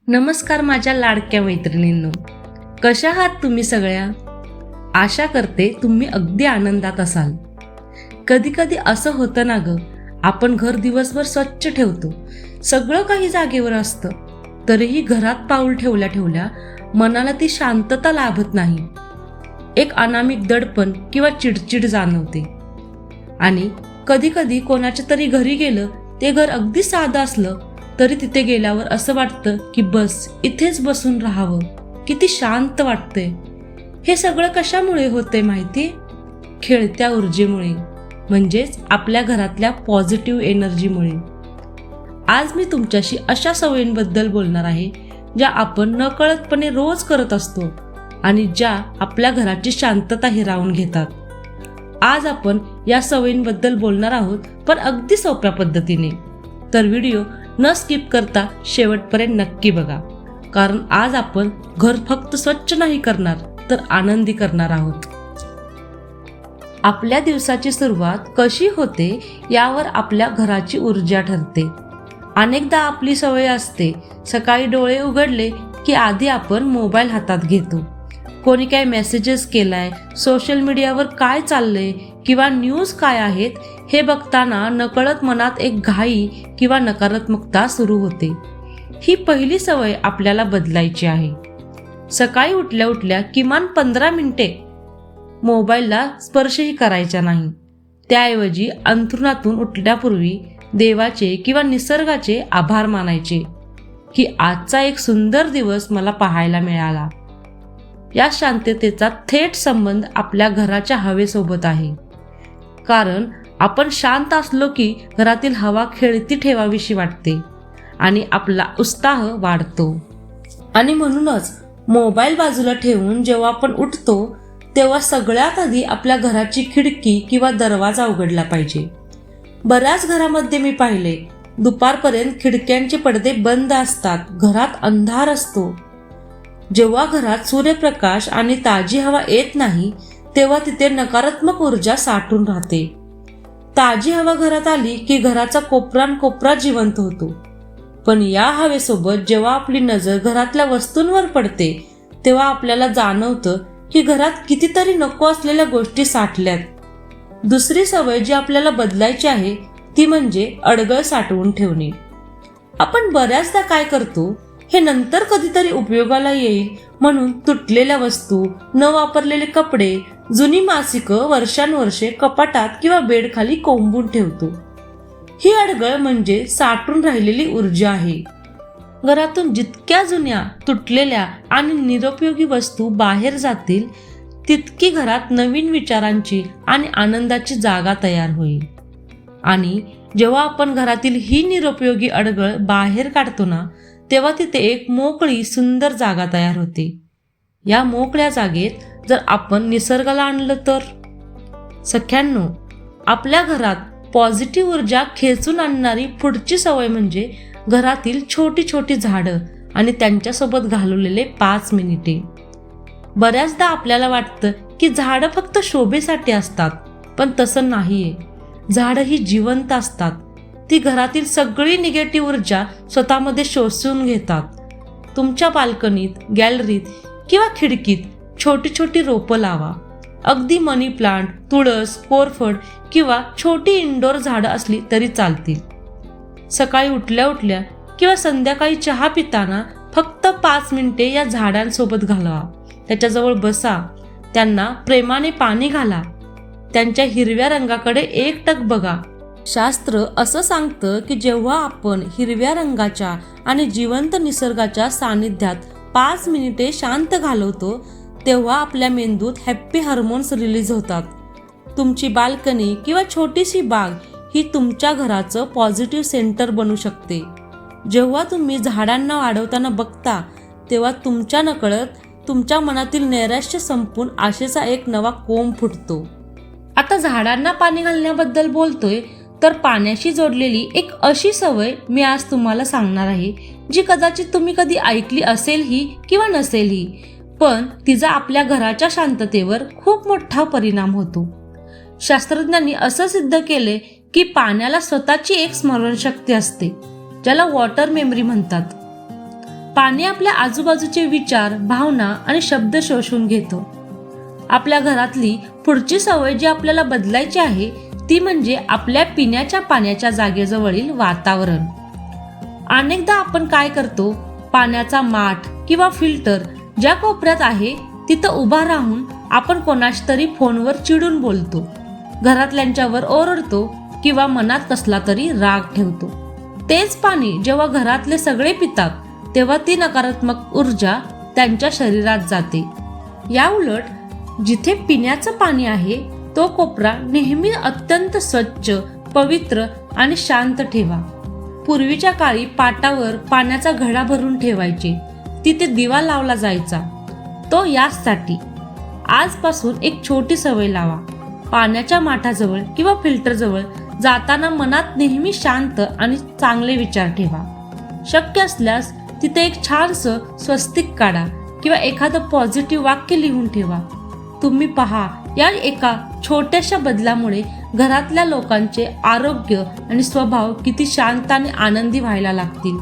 नमस्कार माझ्या लाडक्या मैत्रिणींनो, कशा आहात तुम्ही सगळ्या? आशा करते तुम्ही अगदी आनंदात असाल. कधी कधी असं होतं ना ग, आपण घर दिवसभर स्वच्छ ठेवतो, सगळं काही जागेवर असतं, तरीही घरात पाऊल ठेवल्या ठेवल्या मनाला ती शांतता लाभत नाही. एक अनामिक दडपण किंवा चिडचिड जाणवते. आणि कधी कधी कोणाच्या तरी घरी गेलं, ते घर अगदी साधं असलं तरी तिथे गेल्यावर असं वाटतं की बस इथेच बसून राहावं, किती शांत वाटतंय. हे सगळं कशामुळे होतंय माहिती? खेळत्या ऊर्जेमुळे, म्हणजेच आपल्या घरातल्या पॉझिटिव्ह एनर्जीमुळे. आज मी तुमच्याशी अशा सवयींबद्दल बोलणार आहे ज्या आपण नकळतपणे रोज करत असतो आणि ज्या आपल्या घराची शांतता हिरावून घेतात. आज आपण या सवयींबद्दल बोलणार आहोत, पण अगदी सोप्या पद्धतीने. तर व्हिडिओ न स्किप करता शेवटपर्यंत नक्की बघा, कारण आज आपण घर फक्त स्वच्छ नाही करणार, तर आनंदी करणार आहोत. आपल्या दिवसाची सुरुवात कशी होते यावर आपल्या घराची ऊर्जा ठरते. अनेकदा आपली सवय असते, सकाळी डोळे उघडले की आधी आपण मोबाईल हातात घेतो. कोणी काय मेसेजेस केलाय, सोशल मीडियावर काय चाललंय किंवा न्यूज काय आहेत हे बघताना नकळत मनात एक घाई किंवा नकारात्मकता सुरू होते. ही पहिली सवय आपल्याला बदलायची आहे. सकाळी उठल्या उठल्या किमान 15 मिनिटे मोबाईलला स्पर्शही करायचा नाही. त्याऐवजी अंथरुणातून उठण्यापूर्वी देवाचे किंवा निसर्गाचे आभार मानायचे की आजचा एक सुंदर दिवस मला पाहायला मिळाला. या शांततेचा थेट संबंध आपल्या घराच्या हवेसोबत आहे, कारण आपण शांत असलो की घरातील हवा खेळती ठेवावीशी वाटते आणि आपला उत्साह वाढतो. आणि म्हणूनच मोबाईल बाजूला ठेवून जेव्हा आपण उठतो तेव्हा सगळ्यात आधी आपल्या घराची खिडकी किंवा दरवाजा उघडला पाहिजे. बऱ्याच घरामध्ये मी पाहिले, दुपारपर्यंत खिडक्यांचे पडदे बंद असतात, घरात अंधार असतो. जेव्हा घरात सूर्यप्रकाश आणि ताजी हवा येत नाही तेव्हा तिथे नकारात्मक ऊर्जा साठून राहते. ताजी हवा घरात आली की घराचा कोपरा जिवंत होतो. पण या हवेसोबत जेव्हा आपली नजर घरातल्या वस्तूंवर पडते तेव्हा आपल्याला जाणवतं की घरात कितीतरी नको असलेल्या गोष्टी साठल्यात. दुसरी सवय जी आपल्याला बदलायची आहे ती म्हणजे अडगळ साठवून ठेवणे. आपण बऱ्याचदा काय करतो, हे नंतर कधीतरी उपयोगाला येईल म्हणून तुटलेल्या वस्तू, न वापरलेले कपडे, जुनी मासिकं वर्षानुवर्षे कपाटात किंवा बेडखाली कोंबून ठेवतो. ही अडगळ म्हणजे साठून राहिलेली ऊर्जा आहे. घरातून जितक्या जुन्या, तुटलेल्या आणि निरुपयोगी वस्तू बाहेर जातील तितकी घरात नवीन विचारांची आणि आनंदाची जागा तयार होईल. आणि जेव्हा आपण घरातील ही निरुपयोगी अडगळ बाहेर काढतो ना, तेव्हा तिथे एक मोकळी सुंदर जागा तयार होते. या मोकळ्या जागेत जर आपण निसर्गाला आणलं तर. सख्यांनो, आपल्या घरात पॉझिटिव्ह ऊर्जा खेचून आणणारी पुढची सवय म्हणजे घरातील छोटी छोटी झाडं आणि त्यांच्यासोबत घालवलेले 5 मिनिटे. बऱ्याचदा आपल्याला वाटतं की झाडं फक्त शोभेसाठी असतात, पण तसं नाहीये. झाडं ही जिवंत असतात. ती घरातील सगळी निगेटिव्ह ऊर्जा स्वतःमध्ये शोषून घेतात. तुमच्या बाल्कनीत, गॅलरीत किंवा खिडकीत छोटी छोटी रोपं लावा. अगदी मनी प्लांट, तुळस, कोरफड किंवा छोटी इंडोर झाडं असली तरी चालतील. सकाळी उठल्या उठल्या किंवा संध्याकाळी चहा पिताना फक्त 5 मिनिटे या झाडांसोबत घालवा. त्याच्याजवळ बसा, त्यांना प्रेमाने पाणी घाला, त्यांच्या हिरव्या रंगाकडे एकटक बघा. शास्त्र असं सांगतं की जेव्हा आपण हिरव्या रंगाच्या आणि जिवंत निसर्गाच्या सानिध्यात 5 मिनिटे शांत घालवतो तेव्हा आपल्या मेंदूत हॅप्पी हार्मोन्स रिलीज होतात. तुमची बाल्कनी किंवा छोटीशी बाग ही तुमच्या घराचं पॉझिटिव्ह सेंटर बनू शकते. जेव्हा तुम्ही झाडांना वाढवताना बघता तेव्हा तुमच्या नकळत तुमच्या मनातील नैराश्य संपून आशेचा एक नवा कोंब फुटतो. आता झाडांना पाणी घालण्याबद्दल बोलतोय तर पाण्याशी जोडलेली एक अशी सवय मी आज तुम्हाला सांगणार आहे, जी कदाचित तुम्ही कधी ऐकली असेलही किंवा नसेलही, पण तिचा आपल्या घराच्या शांततेवर खूप मोठा परिणाम होतो. शास्त्रज्ञांनी असं सिद्ध केले की पाण्याला स्वतःची एक स्मरणशक्ती असते, ज्याला वॉटर मेमरी म्हणतात. पाणी आपल्या आजूबाजूचे विचार, भावना आणि शब्द शोषून घेतो. आपल्या घरातली पुढची सवय जी आपल्याला बदलायची आहे ती म्हणजे आपल्या पिण्याच्या पाण्याच्या जागेजवळील वातावरण. अनेकदा आपण काय करतो, पाण्याचा माठ किंवा फिल्टर ज्या कोपऱ्यात आहे तिथं उभा राहून आपण कोणाच तरी फोनवर चिडून बोलतो, घरातल्यांच्यावर ओरडतो किंवा मनात कसला तरी राग ठेवतो. तेच पाणी जेव्हा घरातले सगळे पितात तेव्हा ती नकारात्मक ऊर्जा त्यांच्या शरीरात जाते. या उलट जिथे पिण्याचं पाणी आहे तो कोपरा नेहमी अत्यंत स्वच्छ, पवित्र आणि शांत ठेवा. पूर्वीच्या काळी पाटावर पाण्याचा घडा भरून ठेवायचे, तिथे दिवा लावला जायचा. तो यासाठी आजपासून एक छोटी सवय लावा. पाण्याच्या माठाजवळ किंवा फिल्टरजवळ जाताना मनात नेहमी शांत आणि चांगले विचार ठेवा. शक्य असल्यास तिथे एक छानसं स्वस्तिक काढा किंवा एखादं पॉझिटिव्ह वाक्य लिहून ठेवा. तुम्ही पहा, या एका छोट्याशा बदलामुळे घरातल्या लोकांचे आरोग्य आणि स्वभाव किती शांत आणि आनंदी व्हायला लागतील.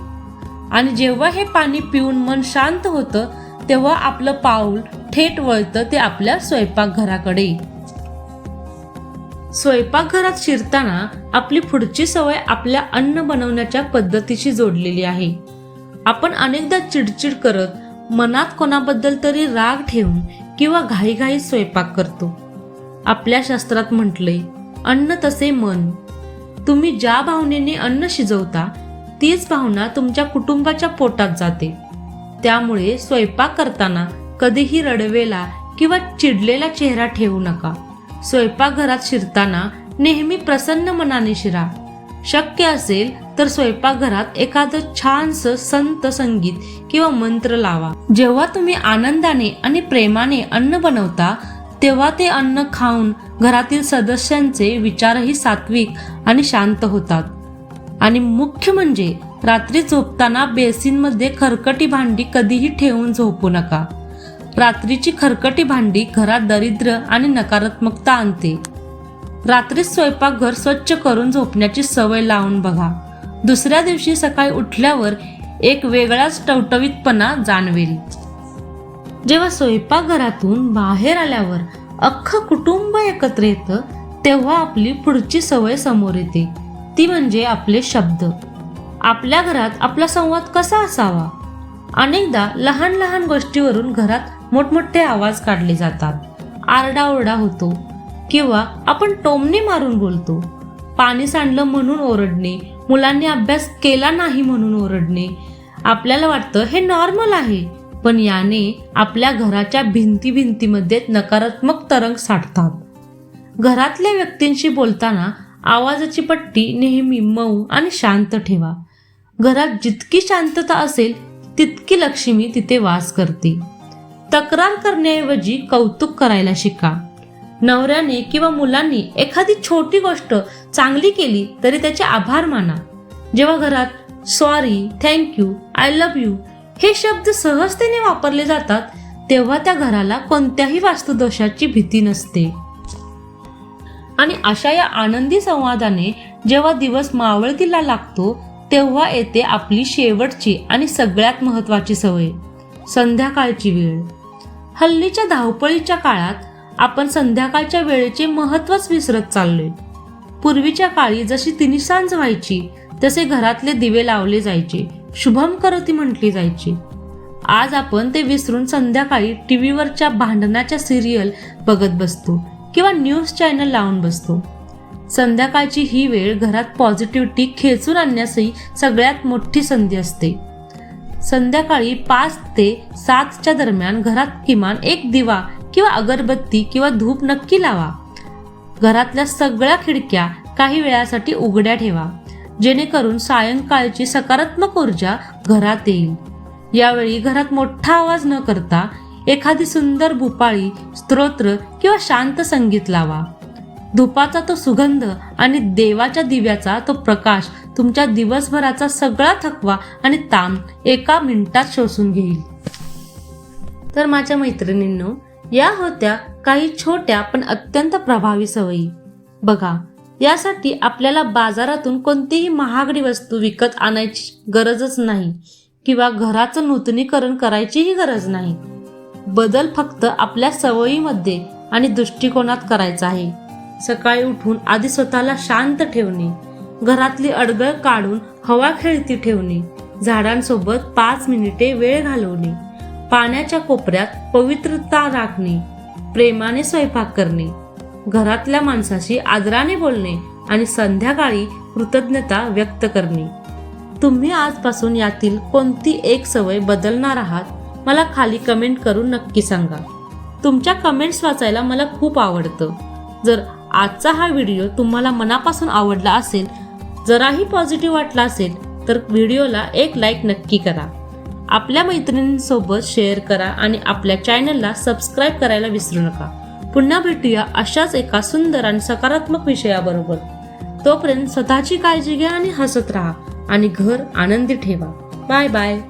आणि जेव्हा हे पाणी पिऊन मन शांत होतं तेव्हा आपलं पाऊल थेट वळतं ते आपल्या स्वयंपाकघराकडे. स्वयंपाकघरात शिरताना आपली पुढची सवय आपल्या अन्न बनवण्याच्या पद्धतीशी जोडलेली आहे. आपण अनेकदा चिडचिड करत, मनात कोणाबद्दल तरी राग ठेवून किंवा घाईघाई स्वयंपाक करतो. आपल्या शास्त्रात म्हटलंय, अन्न तसे मन. तुम्ही ज्या भावनेने अन्न शिजवता तीच भावना तुमच्या कुटुंबाच्या पोटात जाते. त्यामुळे स्वयंपाक करताना कधीही रडवेला किंवा चिडलेला चेहरा ठेवू नका. स्वयंपाकघरात शिरताना नेहमी प्रसन्न मनाने शिरा. शक्य असेल तर स्वयंपाकघरात एखादं छानसं संत संगीत किंवा मंत्र लावा. जेव्हा तुम्ही आनंदाने आणि प्रेमाने अन्न बनवता तेव्हा ते अन्न खाऊन घरातील सदस्यांचे विचारही सात्विक आणि शांत होतात. आणि मुख्य म्हणजे रात्री झोपताना बेसिनमध्ये खरकटी भांडी कधीही ठेवून झोपू नका. रात्रीची खरकटी भांडी घरात दरिद्र आणि नकारात्मकता आणते. रात्री स्वयंपाकघर स्वच्छ करून झोपण्याची सवय लावून बघा. दुसऱ्या दिवशी सकाळी उठल्यावर एक वेगळाच टवटवीतपणा जाणवेल. जेव्हा स्वयंपाकघरातून बाहेर आल्यावर अख्खं कुटुंब एकत्र येतं तेव्हा आपली पुढची सवय समोर येते, ती म्हणजे आपले शब्द. आपल्या घरात आपला संवाद कसा असावा? अनेकदा लहान लहान गोष्टीवरून घरात मोठमोठे आवाज काढले जातात. आरडाओरडा होतो किंवा आपण टोमणे मारून बोलतो. पाणी सांडलं म्हणून ओरडणे, मुलांनी अभ्यास केला नाही म्हणून ओरडणे. आपल्याला वाटतं हे नॉर्मल आहे, पण याने आपल्या घराच्या भिंतीमध्ये नकारात्मक तरंग साठतात. घरातल्या व्यक्तींशी बोलताना आवाजाची पट्टी नेहमी मऊ आणि शांत ठेवा. घरात जितकी शांतता असेल तितकी लक्ष्मी तिथे वास करते. तक्रार करण्याऐवजी कौतुक करायला शिका. नवऱ्याने किंवा मुलांनी एखादी छोटी गोष्ट चांगली केली तरी त्याचे आभार माना. जेव्हा घरात sorry, thank you, I love you हे शब्द सहजतेने वापरले जातात तेव्हा त्या घराला कोणत्याही वास्तुदोषाची भीती नसते. आणि अशा या आनंदी संवादाने जेव्हा दिवस मावळतीला लागतो तेव्हा येते आपली शेवटची आणि सगळ्यात महत्त्वाची सवय, संध्याकाळची वेळ. हल्लीच्या धावपळीच्या काळात आपण संध्याकाळच्या वेळेचे महत्त्वच विसरत चाललोय. पूर्वीच्या काळी जशी तिन्हीसांज व्हायची तसे घरातले दिवे लावले जायचे, शुभम करोती म्हटली जायची. आज आपण ते विसरून संध्याकाळी टीव्हीवरच्या भांडणाच्या सिरियल बघत बसतो किंवा न्यूज चॅनल लावून बसतो. संध्याकाळची ही वेळ घरात पॉझिटिव्हिटी खेचून आणण्यासही सगळ्यात मोठी संधी असते. संध्याकाळी 5 ते 7च्या दरम्यान घरात किमान एक दिवा किंवा अगरबत्ती किंवा धूप नक्की लावा. घरातल्या सगळ्या खिडक्या काही वेळासाठी उघड्या ठेवा, जेणेकरून सायंकाळची सकारात्मक ऊर्जा घरात येईल. यावेळी घरात मोठा आवाज न करता एखादी सुंदर भूपाळी, स्तोत्र किंवा शांत संगीत लावा. धुपाचा तो सुगंध आणि देवाच्या दिव्याचा तो प्रकाश तुमच्या दिवसभराचा सगळा थकवा आणि ताण एका मिनिटात शोषून घेईल. तर माझ्या मैत्रिणींनो, या होत्या काही छोट्या पण अत्यंत प्रभावी सवयी. बघा, यासाठी आपल्याला बाजारातून कोणतीही महागडी वस्तू विकत आणायची गरजच नाही किंवा घराचं नूतनीकरण करायचीही गरज नाही. बदल फक्त आपल्या सवयीमध्ये आणि दृष्टिकोनात करायचा आहे. सकाळी उठून आधी स्वतःला शांत ठेवणे, घरातली अडगळ काढून हवा खेळती ठेवणे, झाडांसोबत 5 मिनिटे वेळ घालवणे, पाण्याच्या कोपऱ्यात पवित्रता राखणे, प्रेमाने स्वयंपाक करणे, घरातल्या माणसाशी आदराने बोलणे आणि संध्याकाळी कृतज्ञता व्यक्त करणे. तुम्ही आजपासून यातील कोणती एक सवय बदलणार आहात मला खाली कमेंट करून नक्की सांगा. तुमच्या कमेंट्स वाचायला मला खूप आवडतं. जर आजचा हा व्हिडिओ तुम्हाला मनापासून आवडला असेल, जराही पॉझिटिव्ह वाटला असेल तर व्हिडिओला एक लाईक नक्की करा. आपल्या मैत्रिणींसोबत शेअर करा आणि आपल्या चॅनलला सबस्क्राईब करायला विसरू नका. पुन्हा भेटूया अशाच एका सुंदर आणि सकारात्मक विषयाबरोबर. तोपर्यंत स्वतःची काळजी घ्या आणि हसत राहा आणि घर आनंदी ठेवा. Bye bye.